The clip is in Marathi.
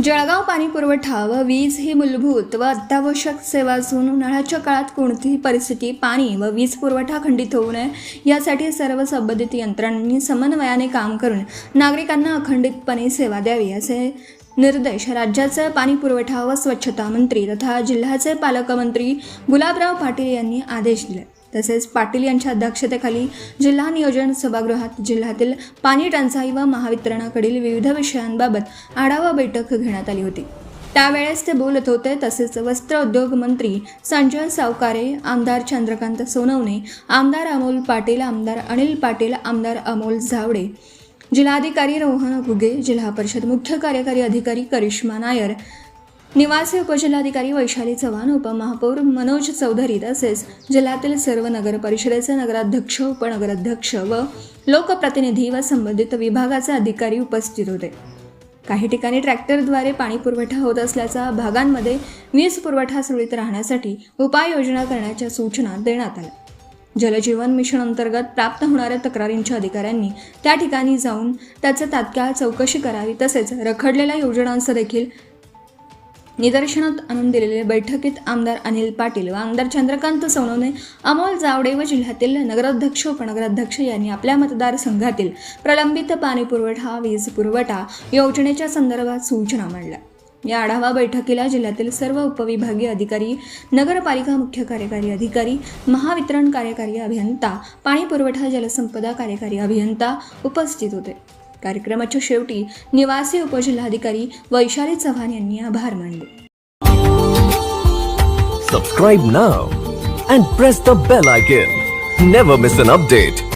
जळगाव पाणी पुरवठा व वीज ही मूलभूत व अत्यावश्यक सेवा असून उन्हाळ्याच्या काळात कोणतीही परिस्थिती पाणी व वीज पुरवठा खंडित होऊ नये यासाठी सर्व संबंधित यंत्रणांनी समन्वयाने काम करून नागरिकांना अखंडितपणे सेवा द्यावी असे निर्देश राज्याचे पाणी पुरवठा व स्वच्छता मंत्री तथा जिल्ह्याचे पालकमंत्री गुलाबराव पाटील यांनी आदेश दिले। तसेच पाटील यांच्या अध्यक्षतेखाली जिल्हा नियोजन सभागृहात जिल्ह्यातील पाणी टंचाई व महावितरणाकडील विविध विषयांबाबत आढावा बैठक घेण्यात आली होती। त्यावेळेस ते बोलत होते। तसेच वस्त्र उद्योग मंत्री संजय सावकारे, आमदार चंद्रकांत सोनवणे, आमदार अमोल पाटील, आमदार अनिल पाटील, आमदार अमोल जावडे, जिल्हाधिकारी रोहन घुगे, जिल्हा परिषद मुख्य कार्यकारी अधिकारी करिश्मा नायर, निवासी उपजिल्हाधिकारी वैशाली चव्हाण, उपमहापौर मनोज चौधरी तसेच जिल्ह्यातील सर्व नगर परिषदेचे नगराध्यक्ष, उपनगराध्यक्ष व लोकप्रतिनिधी व संबंधित विभागाचे अधिकारी उपस्थित होते। काही ठिकाणी ट्रॅक्टरद्वारे पाणी पुरवठा होत असल्याच्या भागांमध्ये वीज पुरवठा सुरळीत राहण्यासाठी उपाययोजना करण्याच्या सूचना देण्यात आल्या। जलजीवन मिशन अंतर्गत प्राप्त होणाऱ्या तक्रारींच्या अधिकाऱ्यांनी त्या ठिकाणी जाऊन त्याचे तात्काळ चौकशी करावी। तसेच रखडलेल्या योजनांचं देखील निदर्शनात आणून दिलेल्या बैठकीत आमदार अनिल पाटील व आमदार चंद्रकांत सोनवणे, अमोल जावडे व जिल्ह्यातील नगराध्यक्ष, उपनगराध्यक्ष यांनी आपल्या मतदारसंघातील प्रलंबित पाणी पुरवठा, वीज पुरवठा योजनेच्या संदर्भात सूचना मांडल्या। या आढावा बैठकीला जिल्ह्यातील सर्व उपविभागीय अधिकारी, नगरपालिका मुख्य कार्यकारी अधिकारी, महावितरण कार्यकारी अभियंता, पाणी पुरवठा जलसंपदा कार्यकारी अभियंता उपस्थित होते। कार्यक्रमाच्या शेवटी निवासी उपजिल्हाधिकारी वैशाली चव्हाण यांनी आभार मानले। Subscribe now and press the bell icon. Never miss an update.